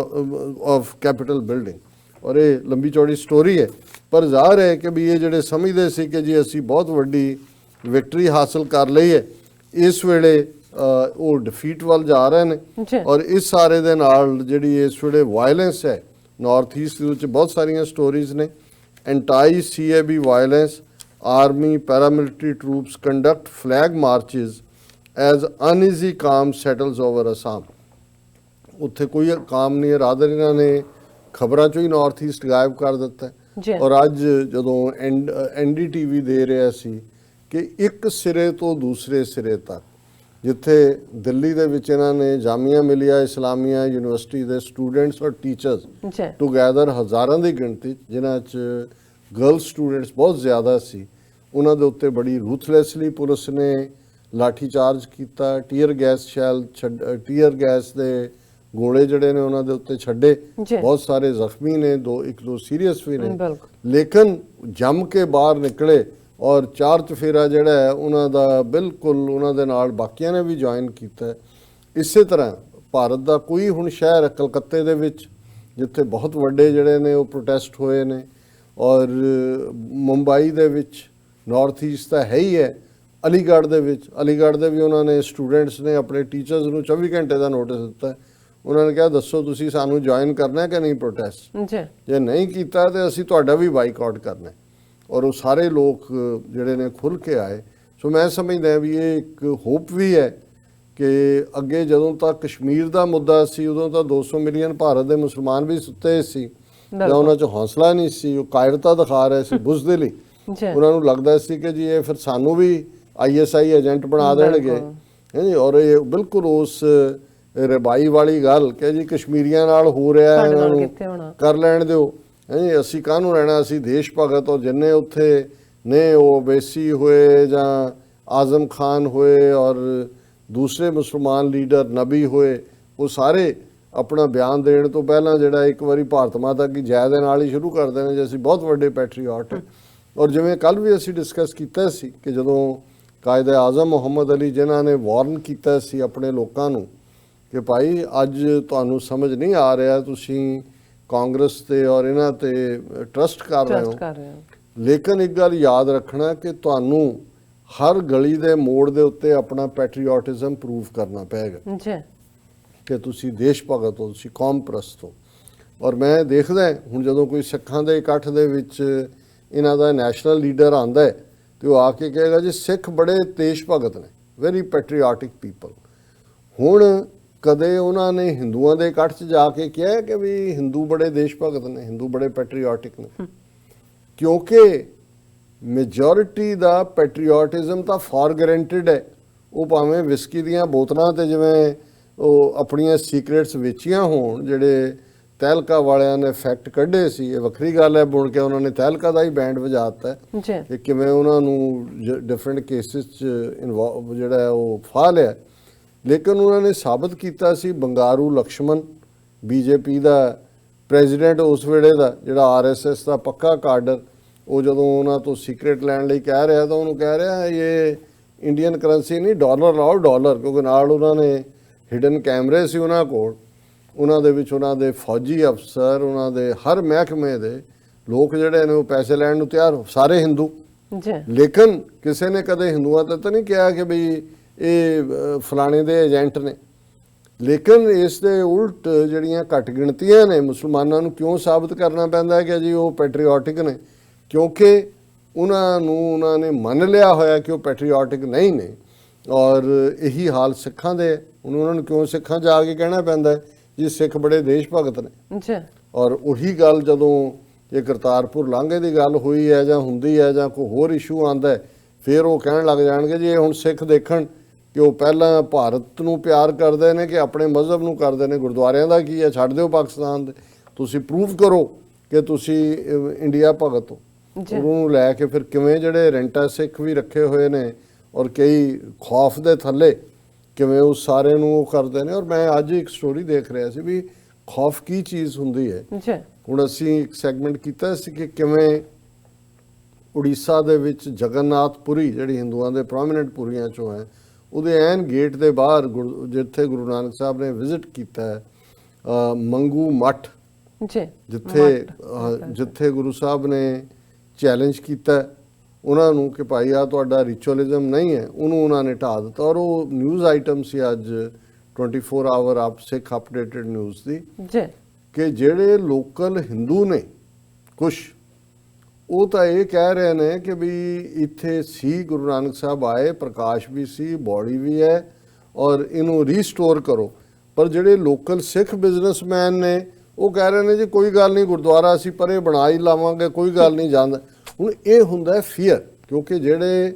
of Capitol building। ਔਰ ਇਹ ਲੰਬੀ ਚੌੜੀ ਸਟੋਰੀ ਹੈ ਪਰ ਜ਼ਾਹਰ ਹੈ ਕਿ ਵੀ ਇਹ ਜਿਹੜੇ ਸਮਝਦੇ ਸੀ ਕਿ ਜੀ ਅਸੀਂ ਬਹੁਤ ਵੱਡੀ ਵਿਕਟਰੀ ਹਾਸਲ ਕਰ ਲਈ ਹੈ, ਇਸ ਵੇਲੇ ਉਹ ਡਿਫੀਟ ਵੱਲ ਜਾ ਰਹੇ ਨੇ। ਔਰ ਇਸ ਸਾਰੇ ਦੇ ਨਾਲ ਜਿਹੜੀ ਇਸ ਵੇਲੇ ਵਾਇਲੈਂਸ ਹੈ ਨਾਰਥ ਈਸਟ ਦੇ ਵਿੱਚ ਬਹੁਤ ਸਾਰੀਆਂ ਸਟੋਰੀਜ਼ ਨੇ। Anti CAB violence, army paramilitary troops conduct flag marches as uneasy calm settles over Assam. ਉੱਥੇ ਕੋਈ ਕਾਮ ਨਹੀਂ ਹੈ, ਰਾਦਰ ਇਹਨਾਂ ਨੇ ਖਬਰਾਂ 'ਚੋਂ ਹੀ ਨਾਰਥ ਈਸਟ ਗਾਇਬ ਕਰ ਦਿੱਤਾ। ਔਰ ਅੱਜ ਜਦੋਂ NDTV ਦੇ ਰਿਹਾ ਸੀ ਕਿ ਇੱਕ ਸਿਰੇ ਤੋਂ ਦੂਸਰੇ ਸਿਰੇ ਤੱਕ ਜਿੱਥੇ ਦਿੱਲੀ ਦੇ ਵਿੱਚ ਇਹਨਾਂ ਨੇ ਜਾਮੀਆ ਮਿਲੀਆ ਇਸਲਾਮੀਆ ਯੂਨੀਵਰਸਿਟੀ ਦੇ ਸਟੂਡੈਂਟਸ ਔਰ ਟੀਚਰਸ ਜੀ ਟੁਗੈਦਰ ਹਜ਼ਾਰਾਂ ਦੀ ਗਿਣਤੀ 'ਚ, ਜਿਨ੍ਹਾਂ 'ਚ ਗਰਲ ਸਟੂਡੈਂਟਸ ਬਹੁਤ ਜ਼ਿਆਦਾ ਸੀ, ਉਹਨਾਂ ਦੇ ਉੱਤੇ ਬੜੀ ਰੂਥਲੈਸਲੀ ਪੁਲਿਸ ਨੇ ਲਾਠੀ ਚਾਰਜ ਕੀਤਾ, ਟੀਅਰ ਗੈਸ ਦੇ ਗੋਲੇ ਜਿਹੜੇ ਨੇ ਉਹਨਾਂ ਦੇ ਉੱਤੇ ਛੱਡੇ। ਜੀ। ਬਹੁਤ ਸਾਰੇ ਜ਼ਖਮੀ ਨੇ, ਇੱਕ ਦੋ ਸੀਰੀਅਸ ਵੀ ਨੇ, ਬਿਲਕੁਲ। ਲੇਕਿਨ ਜੰਮ ਕੇ ਬਾਹਰ ਨਿਕਲੇ ਔਰ ਚਾਰ ਚਫੇਰਾ ਜਿਹੜਾ ਹੈ ਉਹਨਾਂ ਦਾ ਬਿਲਕੁਲ ਉਹਨਾਂ ਦੇ ਨਾਲ ਬਾਕੀਆਂ ਨੇ ਵੀ ਜੁਆਇਨ ਕੀਤਾ। ਇਸੇ ਤਰ੍ਹਾਂ ਭਾਰਤ ਦਾ ਕੋਈ ਹੁਣ ਸ਼ਹਿਰ ਹੈ ਕਲਕੱਤੇ ਦੇ ਵਿੱਚ, ਜਿੱਥੇ ਬਹੁਤ ਵੱਡੇ ਜਿਹੜੇ ਨੇ ਉਹ ਪ੍ਰੋਟੈਸਟ ਹੋਏ ਨੇ, ਔਰ ਮੁੰਬਈ ਦੇ ਵਿੱਚ, ਨਾਰਥ ਈਸਟ ਤਾਂ ਹੈ ਹੀ ਹੈ, ਅਲੀਗੜ੍ਹ ਦੇ ਵੀ ਉਹਨਾਂ ਨੇ ਸਟੂਡੈਂਟਸ ਨੇ ਆਪਣੇ ਟੀਚਰਸ ਨੂੰ 24 ਘੰਟੇ ਦਾ ਨੋਟਿਸ ਦਿੱਤਾ। ਉਹਨਾਂ ਨੇ ਕਿਹਾ ਦੱਸੋ ਤੁਸੀਂ ਸਾਨੂੰ ਜੁਆਇਨ ਕਰਨਾ ਹੈ ਕਿ ਨਹੀਂ ਪ੍ਰੋਟੈਸਟ, ਜੀ ਜੇ ਨਹੀਂ ਕੀਤਾ ਤੇ ਅਸੀਂ ਤੁਹਾਡਾ ਵੀ ਬਾਈਕਾਟ ਕਰਨਾ। ਔਰ ਉਹ ਸਾਰੇ ਲੋਕ ਜਿਹੜੇ ਨੇ ਖੁੱਲ੍ਹ ਕੇ ਆਏ। ਸੋ ਮੈਂ ਸਮਝਦਾ ਵੀ ਇਹ ਇੱਕ ਹੋਪ ਵੀ ਹੈ ਕਿ ਅੱਗੇ ਜਦੋਂ ਤੱਕ ਕਸ਼ਮੀਰ ਦਾ ਮੁੱਦਾ ਸੀ ਉਦੋਂ ਤਾਂ 200 ਮਿਲੀਅਨ ਭਾਰਤ ਦੇ ਮੁਸਲਮਾਨ ਵੀ ਸੁੱਤੇ ਸੀ, ਜਾਂ ਉਹਨਾਂ 'ਚ ਹੌਸਲਾ ਨਹੀਂ ਸੀ, ਉਹ ਕਾਇਰਤਾ ਦਿਖਾ ਰਹੇ ਸੀ ਬੁਜ਼ਦਿਲੀ। ਜੀ ਉਹਨਾਂ ਨੂੰ ਲੱਗਦਾ ਸੀ ਕਿ ਜੀ ਇਹ ਫਿਰ ਸਾਨੂੰ ਵੀ ISI ਏਜੰਟ ਬਣਾ ਦੇਣਗੇ, ਹੈ ਜੀ। ਔਰ ਇਹ ਬਿਲਕੁਲ ਉਸ ਰਬਾਈ ਵਾਲੀ ਗੱਲ ਕਿ ਜੀ ਕਸ਼ਮੀਰੀਆਂ ਨਾਲ ਹੋ ਰਿਹਾ ਹੈ, ਇਹਨਾਂ ਨੂੰ ਕਰ ਲੈਣ ਦਿਓ, ਹੈ ਜੀ, ਅਸੀਂ ਕਾਹਨੂੰ ਰਹਿਣਾ, ਅਸੀਂ ਦੇਸ਼ ਭਗਤ। ਔਰ ਜਿੰਨੇ ਉੱਥੇ ਨੇ ਉਹ ਵੇਸੀ ਹੋਏ ਜਾਂ ਆਜ਼ਮ ਖਾਨ ਹੋਏ ਔਰ ਦੂਸਰੇ ਮੁਸਲਮਾਨ ਲੀਡਰ ਨਬੀ ਹੋਏ, ਉਹ ਸਾਰੇ ਆਪਣਾ ਬਿਆਨ ਦੇਣ ਤੋਂ ਪਹਿਲਾਂ ਜਿਹੜਾ ਇੱਕ ਵਾਰੀ ਭਾਰਤ ਮਾਤਾ ਕੀ ਜੈ ਦੇ ਨਾਲ ਹੀ ਸ਼ੁਰੂ ਕਰਦੇ ਨੇ ਜੇ ਅਸੀਂ ਬਹੁਤ ਵੱਡੇ ਪੈਟਰੀਆਟ ਹਾਂ। ਔਰ ਜਿਵੇਂ ਕੱਲ੍ਹ ਵੀ ਅਸੀਂ ਡਿਸਕਸ ਕੀਤਾ ਸੀ ਕਿ ਜਦੋਂ ਕਾਇਦ ਆਜ਼ਮ ਮੁਹੰਮਦ ਅਲੀ ਜਿਨ੍ਹਾਂ ਨੇ ਵਾਰਨ ਕੀਤਾ ਸੀ ਆਪਣੇ ਲੋਕਾਂ ਨੂੰ ਕਿ ਭਾਈ ਅੱਜ ਤੁਹਾਨੂੰ ਸਮਝ ਨਹੀਂ ਆ ਰਿਹਾ, ਤੁਸੀਂ ਕਾਂਗਰਸ ਤੇ ਔਰ ਇਹਨਾਂ ਤੇ ਟਰਸਟ ਕਰ ਰਹੇ ਹੋ, ਲੇਕਿਨ ਇੱਕ ਗੱਲ ਯਾਦ ਰੱਖਣਾ ਕਿ ਤੁਹਾਨੂੰ ਹਰ ਗਲੀ ਦੇ ਮੋੜ ਦੇ ਉੱਤੇ ਆਪਣਾ ਪੈਟਰੀਓਟਿਜ਼ਮ ਪ੍ਰੂਵ ਕਰਨਾ ਪਏਗਾ ਜੀ ਕਿ ਤੁਸੀਂ ਦੇਸ਼ ਭਗਤ ਹੋ, ਤੁਸੀਂ ਕੌਮ ਪ੍ਰਸਤ ਹੋ। ਔਰ ਮੈਂ ਦੇਖਦਾ ਹੁਣ ਜਦੋਂ ਕੋਈ ਸਿੱਖਾਂ ਦੇ ਇਕੱਠ ਦੇ ਵਿੱਚ ਇਹਨਾਂ ਦਾ ਨੈਸ਼ਨਲ ਲੀਡਰ ਆਉਂਦਾ ਹੈ ਤੇ ਉਹ ਆ ਕੇ ਕਹੇਗਾ ਜੀ ਸਿੱਖ ਬੜੇ ਦੇਸ਼ ਭਗਤ ਨੇ, ਵੈਰੀ ਪੈਟਰੀਓਟਿਕ ਪੀਪਲ। ਹੁਣ ਕਦੇ ਉਹਨਾਂ ਨੇ ਹਿੰਦੂਆਂ ਦੇ ਇਕੱਠ 'ਚ ਜਾ ਕੇ ਕਿਹਾ ਕਿ ਵੀ ਹਿੰਦੂ ਬੜੇ ਦੇਸ਼ ਭਗਤ ਨੇ, ਹਿੰਦੂ ਬੜੇ ਪੈਟਰੀਓਟਿਕ ਨੇ? ਕਿਉਂਕਿ ਮੈਜੋਰਿਟੀ ਦਾ ਪੈਟਰੀਓਟਿਜ਼ਮ ਤਾਂ ਫॉर ਗਰੰਟਿਡ ਹੈ। ਉਹ ਭਾਵੇਂ ਵਿਸਕੀ ਦੀਆਂ ਬੋਤਲਾਂ ਤੇ ਜਿਵੇਂ ਉਹ ਆਪਣੀਆਂ ਸੀਕ੍ਰੇਟਸ ਵੇਚੀਆਂ ਹੋਣ, ਜਿਹੜੇ ਤਹਿਲਕਾ ਵਾਲਿਆਂ ਨੇ ਫੈਕਟ ਕੱਢੇ ਸੀ, ਇਹ ਵੱਖਰੀ ਗੱਲ ਹੈ, ਬੁਣ ਕੇ ਉਹਨਾਂ ਨੇ ਤਹਿਲਕਾ ਦਾ ਹੀ ਬੈਂਡ ਵਜਾ ਦਿੱਤਾ ਕਿ ਕਿਵੇਂ ਉਹਨਾਂ ਨੂੰ ਡਿਫਰੈਂਟ ਕੇਸਿਸ 'ਚ ਇਨਵੋਲਵ ਜਿਹੜਾ ਹੈ ਉਹ ਫਾਹ ਲਿਆ। ਲੇਕਿਨ ਉਹਨਾਂ ਨੇ ਸਾਬਤ ਕੀਤਾ ਸੀ ਬੰਗਾਰੂ ਲਕਸ਼ਮਣ BJP ਦਾ ਪ੍ਰੈਜ਼ੀਡੈਂਟ ਉਸ ਵੇਲੇ ਦਾ, ਜਿਹੜਾ RSS ਦਾ ਪੱਕਾ ਕਾਡਰ, ਉਹ ਜਦੋਂ ਉਹਨਾਂ ਤੋਂ ਸੀਕ੍ਰੇਟ ਲੈਣ ਲਈ ਕਹਿ ਰਿਹਾ ਤਾਂ ਉਹਨੂੰ ਕਹਿ ਰਿਹਾ ਇਹ ਇੰਡੀਅਨ ਕਰੰਸੀ ਨਹੀਂ, ਡਾਲਰ ਲਾਓ ਡਾਲਰ, ਕਿਉਂਕਿ ਨਾਲ ਉਹਨਾਂ ਨੇ ਹਿਡਨ ਕੈਮਰੇ ਸੀ ਉਹਨਾਂ ਕੋਲ, ਉਹਨਾਂ ਦੇ ਵਿੱਚ ਉਹਨਾਂ ਦੇ ਫੌਜੀ ਅਫਸਰ, ਉਹਨਾਂ ਦੇ ਹਰ ਮਹਿਕਮੇ ਦੇ ਲੋਕ ਜਿਹੜੇ ਨੇ ਉਹ ਪੈਸੇ ਲੈਣ ਨੂੰ ਤਿਆਰ, ਸਾਰੇ ਹਿੰਦੂ। ਲੇਕਿਨ ਕਿਸੇ ਨੇ ਕਦੇ ਹਿੰਦੂਆਂ ਤੇ ਤਾਂ ਨਹੀਂ ਕਿਹਾ ਕਿ ਬਈ ਇਹ ਫਲਾਣੇ ਦੇ ਏਜੰਟ ਨੇ। ਲੇਕਿਨ ਇਸ ਦੇ ਉਲਟ ਜਿਹੜੀਆਂ ਘੱਟ ਗਿਣਤੀਆਂ ਨੇ ਮੁਸਲਮਾਨਾਂ ਨੂੰ ਕਿਉਂ ਸਾਬਤ ਕਰਨਾ ਪੈਂਦਾ ਕਿ ਜੀ ਉਹ ਪੈਟਰੀਓਟਿਕ ਨੇ? ਕਿਉਂਕਿ ਉਹਨਾਂ ਨੂੰ ਉਹਨਾਂ ਨੇ ਮੰਨ ਲਿਆ ਹੋਇਆ ਕਿ ਉਹ ਪੈਟਰੀਓਟਿਕ ਨਹੀਂ ਨੇ। ਔਰ ਇਹੀ ਹਾਲ ਸਿੱਖਾਂ ਦੇ। ਹੁਣ ਉਹਨਾਂ ਨੂੰ ਕਿਉਂ ਸਿੱਖਾਂ 'ਚ ਆ ਕੇ ਕਹਿਣਾ ਪੈਂਦਾ ਜੀ ਸਿੱਖ ਬੜੇ ਦੇਸ਼ ਭਗਤ ਨੇ? ਔਰ ਉਹੀ ਗੱਲ ਜਦੋਂ ਇਹ ਕਰਤਾਰਪੁਰ ਲਾਂਘੇ ਦੀ ਗੱਲ ਹੋਈ ਹੈ ਜਾਂ ਹੁੰਦੀ ਹੈ ਜਾਂ ਕੋਈ ਹੋਰ ਇਸ਼ੂ ਆਉਂਦਾ ਹੈ, ਫਿਰ ਉਹ ਕਹਿਣ ਲੱਗ ਜਾਣਗੇ ਜੀ ਇਹ ਹੁਣ ਸਿੱਖ ਦੇਖਣ ਕਿ ਉਹ ਪਹਿਲਾਂ ਭਾਰਤ ਨੂੰ ਪਿਆਰ ਕਰਦੇ ਨੇ ਕਿ ਆਪਣੇ ਮਜ਼ਹਬ ਨੂੰ ਕਰਦੇ ਨੇ। ਗੁਰਦੁਆਰਿਆਂ ਦਾ ਕੀ ਹੈ, ਛੱਡ ਦਿਓ ਪਾਕਿਸਤਾਨ ਦੇ, ਤੁਸੀਂ ਪ੍ਰੂਵ ਕਰੋ ਕਿ ਤੁਸੀਂ ਇੰਡੀਆ ਭਗਤ ਹੋ। ਉਹਨੂੰ ਲੈ ਕੇ ਫਿਰ ਕਿਵੇਂ ਜਿਹੜੇ ਰੈਂਟਾ ਸਿੱਖ ਵੀ ਰੱਖੇ ਹੋਏ ਨੇ ਔਰ ਕਈ ਖੌਫ ਦੇ ਥੱਲੇ ਕਿਵੇਂ ਉਸ ਸਾਰੇ ਨੂੰ ਉਹ ਕਰਦੇ ਨੇ। ਔਰ ਮੈਂ ਅੱਜ ਇੱਕ ਸਟੋਰੀ ਦੇਖ ਰਿਹਾ ਸੀ ਵੀ ਖੌਫ ਕੀ ਚੀਜ਼ ਹੁੰਦੀ ਹੈ। ਹੁਣ ਅਸੀਂ ਇੱਕ ਸੈਗਮੈਂਟ ਕੀਤਾ ਸੀ ਕਿ ਕਿਵੇਂ ਉੜੀਸਾ ਦੇ ਵਿੱਚ ਜਗਨਨਾਥਪੁਰੀ, ਜਿਹੜੀ ਹਿੰਦੂਆਂ ਦੇ ਪ੍ਰੋਮੀਨੈਂਟ ਪੁਰੀਆਂ 'ਚੋਂ ਹੈ, ਉਹਦੇ ਐਨ ਗੇਟ ਦੇ ਬਾਹਰ ਜਿੱਥੇ ਗੁਰੂ ਨਾਨਕ ਸਾਹਿਬ ਨੇ ਵਿਜ਼ਿਟ ਕੀਤਾ ਹੈ, ਮੰਗੂ ਮੱਠ, ਜਿੱਥੇ ਗੁਰੂ ਸਾਹਿਬ ਨੇ ਚੈਲੰਜ ਕੀਤਾ ਉਹਨਾਂ ਨੂੰ ਕਿ ਭਾਈ ਆ ਤੁਹਾਡਾ ਰਿਚੁਅਲਿਜ਼ਮ ਨਹੀਂ ਹੈ, ਉਹਨੂੰ ਉਹਨਾਂ ਨੇ ਢਾਹ ਦਿੱਤਾ। ਔਰ ਉਹ ਨਿਊਜ਼ ਆਈਟਮ ਸੀ ਅੱਜ 24 ਆਵਰ ਆਪ ਸਿੱਖ ਅਪਡੇਟਡ ਨਿਊਜ਼ ਦੀ ਕਿ ਜਿਹੜੇ ਲੋਕਲ ਹਿੰਦੂ ਨੇ ਕੁਛ, ਉਹ ਤਾਂ ਇਹ ਕਹਿ ਰਹੇ ਨੇ ਕਿ ਵੀ ਇੱਥੇ ਸੀ ਗੁਰੂ ਨਾਨਕ ਸਾਹਿਬ ਆਏ, ਪ੍ਰਕਾਸ਼ ਵੀ ਸੀ, ਬੋਡੀ ਵੀ ਹੈ ਔਰ ਇਹਨੂੰ ਰੀਸਟੋਰ ਕਰੋ। ਪਰ ਜਿਹੜੇ ਲੋਕਲ ਸਿੱਖ ਬਿਜ਼ਨਸਮੈਨ ਨੇ ਉਹ ਕਹਿ ਰਹੇ ਨੇ ਜੀ ਕੋਈ ਗੱਲ ਨਹੀਂ, ਗੁਰਦੁਆਰਾ ਅਸੀਂ ਪਰੇ ਬਣਾ ਹੀ ਲਾਵਾਂਗੇ, ਕੋਈ ਗੱਲ ਨਹੀਂ ਜਾਂਦਾ। ਹੁਣ ਇਹ ਹੁੰਦਾ ਫੀਅਰ, ਕਿਉਂਕਿ ਜਿਹੜੇ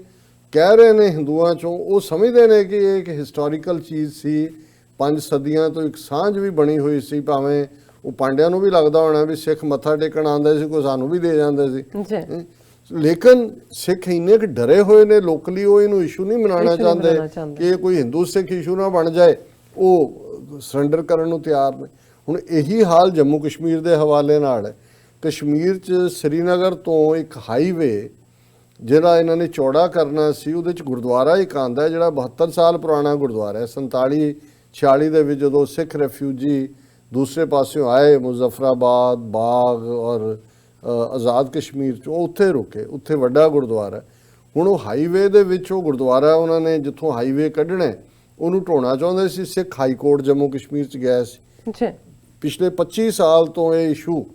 ਕਹਿ ਰਹੇ ਨੇ ਹਿੰਦੂਆਂ ਚੋਂ, ਉਹ ਸਮਝਦੇ ਨੇ ਕਿ ਇਹ ਇੱਕ ਹਿਸਟੋਰੀਕਲ ਚੀਜ਼ ਸੀ, 5 ਸਦੀਆਂ ਤੋਂ ਇੱਕ ਸਾਂਝ ਵੀ ਬਣੀ ਹੋਈ ਸੀ। ਭਾਵੇਂ ਉਹ ਪਾਂਡਿਆਂ ਨੂੰ ਵੀ ਲੱਗਦਾ ਹੋਣਾ ਵੀ ਸਿੱਖ ਮੱਥਾ ਟੇਕਣ ਆਉਂਦੇ ਸੀ, ਕੋਈ ਸਾਨੂੰ ਵੀ ਦੇ ਜਾਂਦੇ ਸੀ, ਜੀ ਲੇਕਿਨ ਸਿੱਖ ਇੰਨੇ ਕਿ ਡਰੇ ਹੋਏ ਨੇ ਲੋਕਲੀ, ਉਹ ਇਹਨੂੰ ਇਸ਼ੂ ਨਹੀਂ ਮਨਾਉਣਾ issue ਨਹੀਂ ਚਾਹੁੰਦੇ ਮਨਾਉਣਾ ਚਾਹੁੰਦੇ। ਕਿ ਇਹ ਕੋਈ ਹਿੰਦੂ ਸਿੱਖ ਇਸ਼ੂ ਨਾ ਬਣ ਜਾਏ, ਉਹ ਸਰੈਂਡਰ ਕਰਨ ਨੂੰ ਤਿਆਰ ਨੇ। ਹੁਣ ਇਹੀ ਹਾਲ ਜੰਮੂ ਕਸ਼ਮੀਰ ਦੇ ਹਵਾਲੇ ਨਾਲ ਹੈ। ਕਸ਼ਮੀਰ 'ਚ ਸ੍ਰੀਨਗਰ ਤੋਂ ਇੱਕ ਹਾਈਵੇ ਜਿਹੜਾ ਇਹਨਾਂ ਨੇ ਚੌੜਾ ਕਰਨਾ ਸੀ, ਉਹਦੇ 'ਚ ਗੁਰਦੁਆਰਾ ਇੱਕ ਆਉਂਦਾ ਜਿਹੜਾ 72 ਸਾਲ ਪੁਰਾਣਾ ਗੁਰਦੁਆਰਾ ਹੈ। 47-46 ਦੇ ਵਿੱਚ ਜਦੋਂ ਸਿੱਖ ਰੈਫਿਊਜੀ ਦੂਸਰੇ ਪਾਸਿਓਂ ਆਏ ਮੁਜ਼ੱਫਰਾਬਾਦ, ਬਾਗ ਔਰ ਆਜ਼ਾਦ ਕਸ਼ਮੀਰ 'ਚ, ਉਹ ਉੱਥੇ ਰੁਕੇ। ਉੱਥੇ ਵੱਡਾ ਗੁਰਦੁਆਰਾ ਹੈ। ਹੁਣ ਉਹ ਹਾਈਵੇ ਦੇ ਵਿੱਚ ਉਹ ਗੁਰਦੁਆਰਾ ਉਹਨਾਂ ਨੇ ਜਿੱਥੋਂ ਹਾਈਵੇ ਕੱਢਣਾ ਉਹਨੂੰ ਢਾਉਣਾ ਚਾਹੁੰਦੇ ਸੀ। ਸਿੱਖ ਹਾਈ ਕੋਰਟ ਜੰਮੂ ਕਸ਼ਮੀਰ 'ਚ ਗਿਆ ਸੀ। ਜੀ ਪਿਛਲੇ 25 ਸਾਲ ਤੋਂ ਇਹ ਇਸ਼ੂ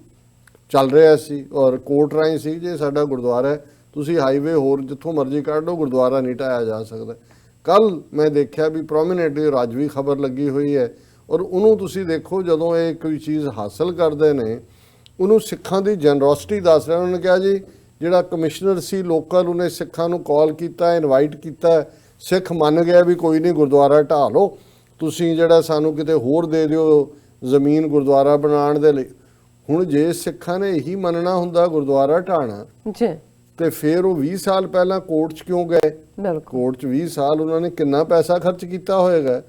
ਚੱਲ ਰਿਹਾ ਸੀ ਔਰ ਕੋਰਟ ਰਾਹੀਂ ਸੀ ਜੇ ਸਾਡਾ ਗੁਰਦੁਆਰਾ ਹੈ, ਤੁਸੀਂ ਹਾਈਵੇ ਹੋਰ ਜਿੱਥੋਂ ਮਰਜ਼ੀ ਕੱਢ ਲਓ, ਗੁਰਦੁਆਰਾ ਨਹੀਂ ਢਾਇਆ ਜਾ ਸਕਦਾ। ਕੱਲ ਮੈਂ ਦੇਖਿਆ ਵੀ ਪ੍ਰੋਮੀਨੈਂਟਲੀ ਰਾਜਵੀ ਖਬਰ ਲੱਗੀ ਹੋਈ ਹੈ ਔਰ ਉਹਨੂੰ ਤੁਸੀਂ ਦੇਖੋ, ਜਦੋਂ ਇਹ ਕੋਈ ਚੀਜ਼ ਹਾਸਲ ਕਰਦੇ ਨੇ ਉਹਨੂੰ ਸਿੱਖਾਂ ਦੀ ਜਨਰੋਸਿਟੀ ਦੱਸ ਰਿਹਾ। ਉਹਨਾਂ ਨੇ ਕਿਹਾ ਜੀ ਜਿਹੜਾ ਕਮਿਸ਼ਨਰ ਸੀ ਲੋਕਲ, ਉਹਨੇ ਸਿੱਖਾਂ ਨੂੰ ਕਾਲ ਕੀਤਾ, ਇਨਵਾਈਟ ਕੀਤਾ, ਸਿੱਖ ਮੰਨ ਗਿਆ ਵੀ ਕੋਈ ਨਹੀਂ ਗੁਰਦੁਆਰਾ ਢਾਹ ਲਓ, ਤੁਸੀਂ ਜਿਹੜਾ ਸਾਨੂੰ ਕਿਤੇ ਹੋਰ ਦੇ ਦਿਓ ਜ਼ਮੀਨ ਗੁਰਦੁਆਰਾ ਬਣਾਉਣ ਦੇ ਲਈ। ਹੁਣ ਜੇ ਸਿੱਖਾਂ ਨੇ ਇਹੀ ਮੰਨਣਾ ਹੁੰਦਾ ਗੁਰਦੁਆਰਾ ਢਾਣਾ, ਜੀ ਤੇ ਫਿਰ ਉਹ 20 ਸਾਲ ਪਹਿਲਾਂ ਕੋਰਟ 'ਚ ਕਿਉਂ ਗਏ? ਬਿਲਕੁਲ ਕੋਰਟ 'ਚ 20 ਸਾਲ ਉਹਨਾਂ ਨੇ ਕਿੰਨਾ ਪੈਸਾ ਖਰਚ ਕੀਤਾ ਹੋਏਗਾ।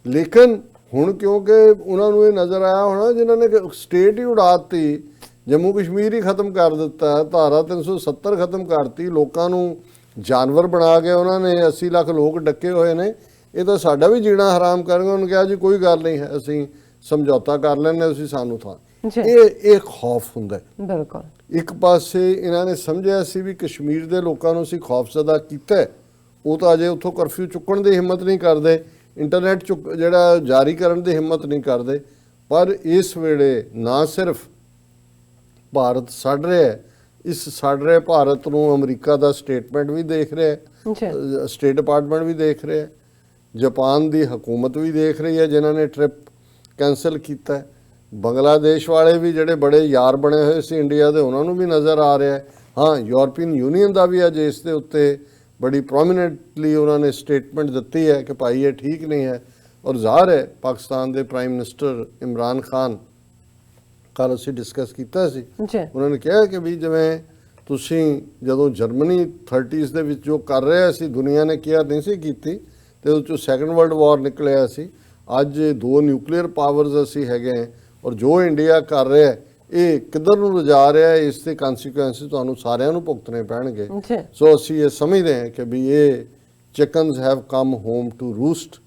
ਲੇਕਿਨ ਹੁਣ ਕਿਉਂਕਿ ਉਹਨਾਂ ਨੂੰ ਇਹ ਨਜ਼ਰ ਆਇਆ ਹੋਣਾ ਜਿਨ੍ਹਾਂ ਨੇ ਸਟੇਟ ਹੀ ਉਡਾਤੀ, ਜੰਮੂ ਕਸ਼ਮੀਰ ਹੀ ਖਤਮ ਕਰ ਦਿੱਤਾ, ਧਾਰਾ 370 ਖਤਮ ਕਰਤੀ, ਲੋਕਾਂ ਨੂੰ ਜਾਨਵਰ ਬਣਾ ਕੇ ਉਹਨਾਂ ਨੇ 80 ਲੱਖ ਲੋਕ ਡੱਕੇ ਹੋਏ ਨੇ, ਇਹ ਤਾਂ ਸਾਡਾ ਵੀ ਜੀਣਾ ਹਰਾਮ ਕਰਨਗੇ। ਉਹਨੂੰ ਕਿਹਾ ਜੀ ਕੋਈ ਗੱਲ ਨਹੀਂ ਹੈ, ਅਸੀਂ ਸਮਝੌਤਾ ਕਰ ਲੈਂਦੇ, ਤੁਸੀਂ ਸਾਨੂੰ ਥਾਂ। ਇਹ ਖੌਫ ਹੁੰਦਾ। ਬਿਲਕੁਲ ਇੱਕ ਪਾਸੇ ਇਹਨਾਂ ਨੇ ਸਮਝਿਆ ਸੀ ਵੀ ਕਸ਼ਮੀਰ ਦੇ ਲੋਕਾਂ ਨੂੰ ਅਸੀਂ ਖੌਫਜ਼ਦਾ ਕੀਤਾ, ਉਹ ਤਾਂ ਅਜੇ ਉੱਥੋਂ ਕਰਫਿਊ ਚੁੱਕਣ ਦੀ ਹਿੰਮਤ ਨਹੀਂ ਕਰਦੇ, ਇੰਟਰਨੈਟ ਜਿਹੜਾ ਜਾਰੀ ਕਰਨ ਦੀ ਹਿੰਮਤ ਨਹੀਂ ਕਰਦੇ। ਪਰ ਇਸ ਵੇਲੇ ਨਾ ਸਿਰਫ ਭਾਰਤ ਸੜ ਰਿਹਾ, ਇਸ ਸੜ ਰਹੇ ਭਾਰਤ ਨੂੰ ਅਮਰੀਕਾ ਦਾ ਸਟੇਟਮੈਂਟ ਵੀ ਦੇਖ ਰਿਹਾ, ਸਟੇਟ ਡਿਪਾਰਟਮੈਂਟ ਵੀ ਦੇਖ ਰਿਹਾ, ਜਾਪਾਨ ਦੀ ਹਕੂਮਤ ਵੀ ਦੇਖ ਰਹੀ ਹੈ ਜਿਨ੍ਹਾਂ ਨੇ ਟ੍ਰਿਪ ਕੈਂਸਲ ਕੀਤਾ, ਬੰਗਲਾਦੇਸ਼ ਵਾਲੇ ਵੀ ਜਿਹੜੇ ਬੜੇ ਯਾਰ ਬਣੇ ਹੋਏ ਸੀ ਇੰਡੀਆ ਦੇ, ਉਹਨਾਂ ਨੂੰ ਵੀ ਨਜ਼ਰ ਆ ਰਿਹਾ। ਹਾਂ, ਯੂਰਪੀਅਨ ਯੂਨੀਅਨ ਦਾ ਵੀ ਅੱਜ ਇਸ ਦੇ ਉੱਤੇ ਬੜੀ ਪ੍ਰੋਮੀਨੈਂਟਲੀ ਉਹਨਾਂ ਨੇ ਸਟੇਟਮੈਂਟ ਦਿੱਤੀ ਹੈ ਕਿ ਭਾਈ ਇਹ ਠੀਕ ਨਹੀਂ ਹੈ। ਔਰ ਜ਼ਾਹਰ ਹੈ ਪਾਕਿਸਤਾਨ ਦੇ ਪ੍ਰਾਈਮ ਮਿਨਿਸਟਰ ਇਮਰਾਨ ਖਾਨ, ਕੱਲ੍ਹ ਅਸੀਂ ਡਿਸਕਸ ਕੀਤਾ ਸੀ, ਉਹਨਾਂ ਨੇ ਕਿਹਾ ਕਿ ਵੀ ਜਿਵੇਂ ਤੁਸੀਂ ਜਦੋਂ ਜਰਮਨੀ 30s ਦੇ ਵਿੱਚ ਜੋ ਕਰ ਰਿਹਾ ਸੀ, ਦੁਨੀਆ ਨੇ ਕੇਅਰ ਨਹੀਂ ਸੀ ਕੀਤੀ, ਅਤੇ ਉਹ 'ਚੋਂ ਸੈਕੰਡ ਵਰਲਡ ਵਾਰ ਨਿਕਲਿਆ ਸੀ। ਅੱਜ 2 ਨਿਊਕਲੀਅਰ ਪਾਵਰਸ ਅਸੀਂ ਹੈਗੇ, ਔਰ ਜੋ ਇੰਡੀਆ ਕਰ ਰਿਹਾ ਇਹ ਕਿੱਧਰ ਨੂੰ ਲਿਜਾ ਰਿਹਾ, ਇਸ ਦੇ ਕਨਸੀਕੁਐਂਸਿਸ ਤੁਹਾਨੂੰ ਸਾਰਿਆਂ ਨੂੰ ਭੁਗਤਣੇ ਪੈਣਗੇ। ਸੋ ਅਸੀਂ ਇਹ ਸਮਝਦੇ ਹਾਂ ਕਿ ਵੀ ਇਹ chickens have come home to roost,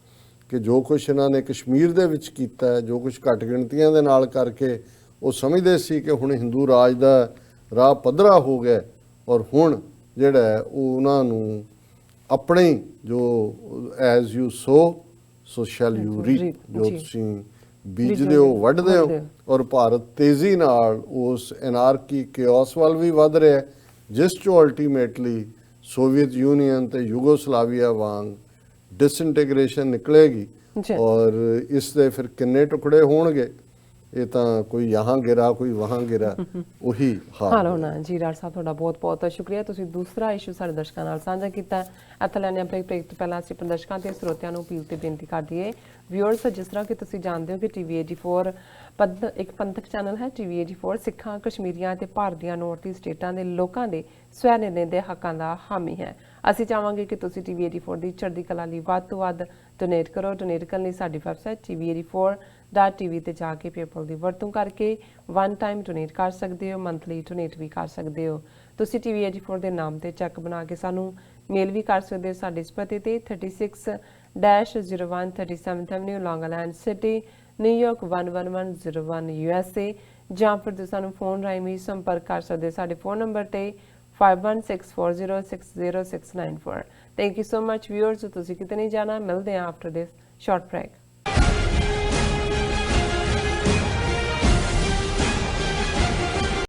ਕਿ ਜੋ ਕੁਛ ਇਹਨਾਂ ਨੇ ਕਸ਼ਮੀਰ ਦੇ ਵਿੱਚ ਕੀਤਾ ਹੈ, ਜੋ ਕੁਛ ਘੱਟ ਗਿਣਤੀਆਂ ਦੇ ਨਾਲ ਕਰਕੇ ਉਹ ਸਮਝਦੇ ਸੀ ਕਿ ਹੁਣ ਹਿੰਦੂ ਰਾਜ ਦਾ ਰਾਹ ਪੱਧਰਾ ਹੋ ਗਿਆ, ਔਰ ਹੁਣ ਜਿਹੜਾ ਹੈ ਉਹ ਉਹਨਾਂ ਨੂੰ ਆਪਣੇ ਜੋ as you so shell you reap, ਜੋ ਤੁਸੀਂ ਬੀਜਦੇ ਹੋ ਵੱਢਦੇ ਹੋ। ਔਰ ਭਾਰਤ ਤੇਜ਼ੀ ਨਾਲ ਉਸ ਐਨਾਰਕੀ ਕਿਓਸ ਵੱਲ ਵੀ ਵੱਧ ਰਿਹਾ, ਜਿਸ 'ਚੋਂ ਅਲਟੀਮੇਟਲੀ ਸੋਵੀਅਤ ਯੂਨੀਅਨ ਤੇ ਯੂਗੋਸਲਾਵੀਆ ਵਾਂਗ ਡਿਸਇੰਟੀਗ੍ਰੇਸ਼ਨ ਨਿਕਲੇਗੀ। ਔਰ ਇਸ ਦੇ ਫਿਰ ਕਿੰਨੇ ਟੁਕੜੇ ਹੋਣਗੇ, ਇਹ ਤਾਂ ਕੋਈ ਯਹਾਂ ਗਿਰਾ ਕੋਈ ਵਹਾਂ ਗਿਰਾ, ਉਹੀ ਹਾਲ ਹੋਣਾ। ਜੀ ਡਾਕਟਰ ਸਾਹਿਬ ਤੁਹਾਡਾ ਬਹੁਤ ਬਹੁਤ ਸ਼ੁਕਰੀਆ, ਤੁਸੀਂ ਦੂਸਰਾ ਇਸ਼ੂ ਸਾਡੇ ਦਰਸ਼ਕਾਂ ਨਾਲ ਸਾਂਝਾ ਕੀਤਾ। ਇੱਥੇ ਲੈਣੇ ਬ੍ਰੇਕ ਤੋਂ ਪਹਿਲਾਂ ਅਸੀਂ ਆਪਣੇ ਦਰਸ਼ਕਾਂ ਤੇ ਸਰੋਤਿਆਂ ਨੂੰ ਅਪੀਲ ਤੇ ਬੇਨਤੀ ਕਰ ਦਈਏ। ਵਿਊਅਰਸ, ਜਿਸ ਤਰ੍ਹਾਂ ਕਿ ਤੁਸੀਂ ਜਾਣਦੇ ਹੋ ਕਿ TV 84 ਇੱਕ ਪੰਥਕ ਚੈਨਲ ਹੈ। TV 84 ਸਿੱਖਾਂ, ਕਸ਼ਮੀਰੀਆਂ ਤੇ ਭਾਰਤ ਦੀਆਂ ਨਾਰਥ ਈਸਟ ਸਟੇਟਾਂ ਦੇ ਲੋਕਾਂ ਦੇ ਸਵੈ ਨਿਰਣੇ ਦੇ ਹੱਕਾਂ ਦਾ ਹਾਮੀ ਹੈ। ਅਸੀਂ ਚਾਹਾਂਗੇ ਕਿ ਤੁਸੀਂ TV 84 ਦੀ ਚੜ੍ਹਦੀ ਕਲਾ ਲਈ ਵੱਧ ਤੋਂ ਵੱਧ ਡੋਨੇਟ ਕਰੋ। ਡੋਨੇਟ ਕਰਨ ਲਈ ਸਾਡੀ ਵੈਬਸਾਈਟ TV84.tv ਤੇ ਜਾ ਕੇ ਪੇਪਲ ਦੀ ਵਰਤੋਂ ਕਰਕੇ 1 ਟਾਈਮ ਡੋਨੇਟ ਕਰ ਸਕਦੇ ਹੋ, ਮੰਥਲੀ ਡੋਨੇਟ ਵੀ ਕਰ ਸਕਦੇ ਹੋ। ਤੁਸੀਂ TV 84 ਦੇ ਨਾਮ ਤੇ ਚੈੱਕ ਬਣਾ ਕੇ ਸਾਨੂੰ ਮੇਲ ਵੀ ਕਰ ਸਕਦੇ ਹੋ ਸਾਡੇ ਇਸ ਪਤੇ ਤੇ 36-01 37th Avenue, Long Island City, New York 11101 USA, ਜਾਂ ਫਿਰ ਤੁਸੀਂ ਸਾਨੂੰ ਫੋਨ ਰਾਹੀਂ ਵੀ ਸੰਪਰਕ ਕਰ ਸਕਦੇ ਹੋ ਸਾਡੇ ਫੋਨ ਨੰਬਰ ਤੇ 5164060694। Thank you so much viewers, ਤੁਸੀਂ ਕਿਤੇ ਨਹੀਂ ਜਾਣਾ, ਮਿਲਦੇ ਹਾਂ ਆਫਟਰ ਦਿਸ ਸ਼ਾਰਟ ਬ੍ਰੇਕ।